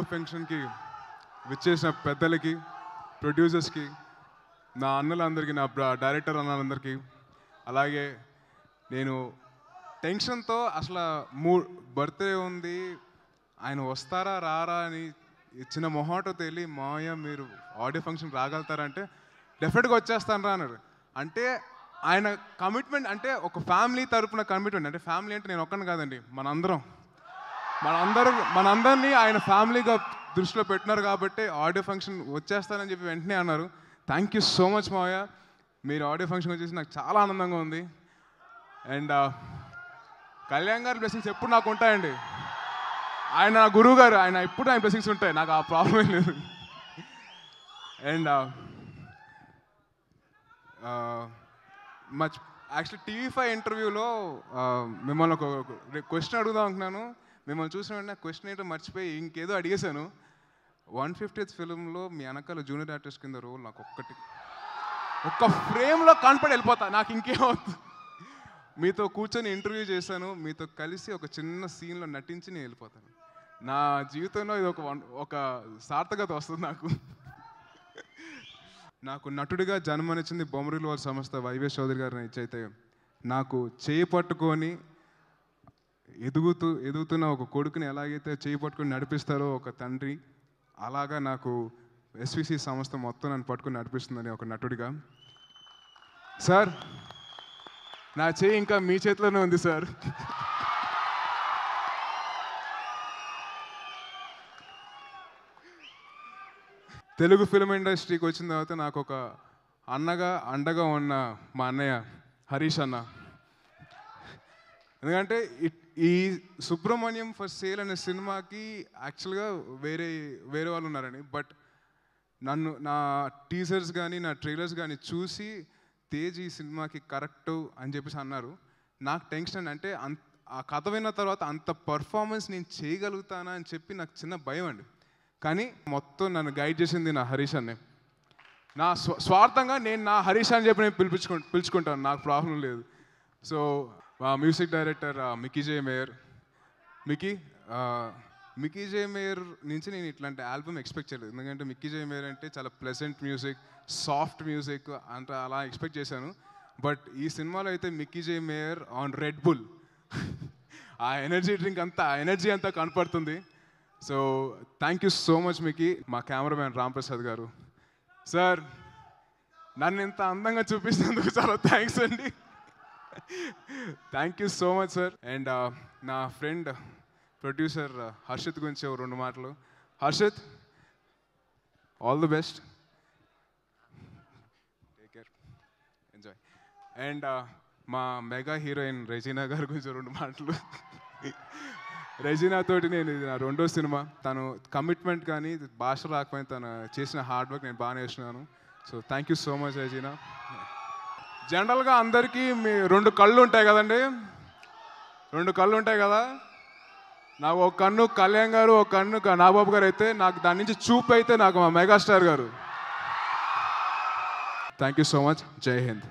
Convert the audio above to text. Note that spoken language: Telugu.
ఆడియో ఫంక్షన్కి విచ్చేసిన పెద్దలకి, ప్రొడ్యూసర్స్కి, నా అన్నలందరికీ, నా డైరెక్టర్ అన్నలందరికీ, అలాగే నేను టెన్షన్తో అసలు బర్త్డే ఉంది, ఆయన వస్తారా రారా అని చిన్న మొహాటో తెలియ, మాయ మీరు ఆడియో ఫంక్షన్ రాగలుగుతారంటే డెఫినెట్గా వచ్చేస్తాను రా అన్నారు. అంటే ఆయన కమిట్మెంట్, అంటే ఒక ఫ్యామిలీ తరపున కమిట్మెంట్. అంటే ఫ్యామిలీ అంటే నేను ఒక్కని కాదండి, మనందరినీ ఆయన ఫ్యామిలీగా దృష్టిలో పెట్టినారు కాబట్టి ఆడియో ఫంక్షన్ వచ్చేస్తానని చెప్పి వెంటనే అన్నారు. థ్యాంక్ యూ సో మచ్ మావయ్య, మీరు ఆడియో ఫంక్షన్ వచ్చేసి నాకు చాలా ఆనందంగా ఉంది. అండ్ కళ్యాణ్ గారి బ్లెస్సింగ్స్ ఎప్పుడు నాకు ఉంటాయండి. ఆయన నా గురువు గారు, ఆయన ఎప్పుడు ఆయన బ్లెస్సింగ్స్ ఉంటాయి, నాకు ఆ ప్రాబ్లం లేదు. అండ్ యాక్చువల్లీ TV5 ఇంటర్వ్యూలో మిమ్మల్ని ఒక క్వశ్చన్ అడుగుదాం అనుకున్నాను. మిమ్మల్ని చూసిన వెంటనే క్వశ్చన్ ఏంటో మర్చిపోయి ఇంకేదో అడిగేశాను. 150th ఫిల్మ్లో మీ వెనకాల జూనియర్ ఆర్టిస్ట్ కింద రోల్ నాకు ఒక్క ఫ్రేమ్లో కనపడి వెళ్ళిపోతా, నాకు ఇంకేమవుతుంది. మీతో కూర్చొని ఇంటర్వ్యూ చేశాను, మీతో కలిసి ఒక చిన్న సీన్లో నటించి నేను వెళ్ళిపోతాను. నా జీవితంలో ఇది ఒక సార్థకత వస్తుంది నాకు నటుడిగా జన్మనిచ్చింది బొమ్మరిల్లు వారి సంస్థ వైవేష్ చౌదరి గారిని ఇచ్చైతే, నాకు చేయి పట్టుకొని ఎదుగుతున్న ఒక కొడుకుని ఎలాగైతే చేయి పట్టుకొని నడిపిస్తారో ఒక తండ్రి, అలాగా నాకు SVC సంస్థ మొత్తం నన్ను పట్టుకొని నడిపిస్తుందని ఒక నటుడిగా. సార్, నా చేయి ఇంకా మీ చేతిలోనే ఉంది సార్. తెలుగు ఫిల్మ్ ఇండస్ట్రీకి వచ్చిన తర్వాత నాకు ఒక అండగా ఉన్న మా అన్నయ్య హరీష్ అన్న. ఎందుకంటే ఈ సుబ్రహ్మణ్యం ఫర్ సేల్ అనే సినిమాకి యాక్చువల్గా వేరే వాళ్ళు ఉన్నారని, బట్ నా టీజర్స్ కానీ నా ట్రైలర్స్ కానీ చూసి తేజ్ ఈ సినిమాకి కరెక్ట్ అని చెప్పేసి అన్నారు. నాకు టెన్షన్, అంటే ఆ కథ విన్న తర్వాత అంత పర్ఫార్మెన్స్ నేను చేయగలుగుతానా అని చెప్పి నాకు చిన్న భయం అండి. కానీ మొత్తం నన్ను గైడ్ చేసింది నా హరీష్ అన్నే. నా స్వార్థంగా నేను నా హరీష్ అని చెప్పి నేను పిలుచుకుంటాను, నాకు ప్రాబ్లం లేదు. So music director Mickey J mayor నుంచి నేను ఇట్లాంటి ఆల్బమ్ ఎక్స్పెక్ట్ చేయలేదు. ఎందుకంటే మికీ జే మేయర్ అంటే చాలా ప్లెజెంట్ మ్యూజిక్, సాఫ్ట్ మ్యూజిక్ అంటే అలా ఎక్స్పెక్ట్ చేశాను. బట్ ఈ సినిమాలో అయితే Mickey J Meyer on Red Bull, ఆ ఎనర్జీ డ్రింక్ అంతా, ఆ ఎనర్జీ అంతా కనపడుతుంది. So thank you so much Mickey. మా కెమెరామ్యాన్ రామ్ ప్రసాద్ గారు, సార్ నన్ను ఇంత అందంగా చూపిస్తున్నందుకు చాలా థ్యాంక్స్ అండి. Thank you so much sir. And నా ఫ్రెండ్ ప్రొడ్యూసర్ హర్షిత్ గురించి 2 మాటలు. Harshit, all the best, take care, enjoy. And మా మెగా హీరోయిన్ రెజీనా గారి గురించి 2 మాటలు. రెజీనా తోటి నేను ఇది నా 2వ సినిమా. తను కమిట్మెంట్ కానీ భాష రాకపోయినా తను చేసిన హార్డ్ వర్క్ నేను బాగా నేర్చుకున్నాను. So thank you so much Regina. జనరల్గా అందరికీ 2 కళ్ళు ఉంటాయి కదండి, 2 కళ్ళు ఉంటాయి కదా. నాకు ఒక కన్ను కళ్యాణ్ గారు, ఒక కన్ను నాగబాబు గారు అయితే, నాకు దాని నుంచి చూపు అయితే నాకు మా మెగాస్టార్ గారు. Thank you so much. జై హింద్.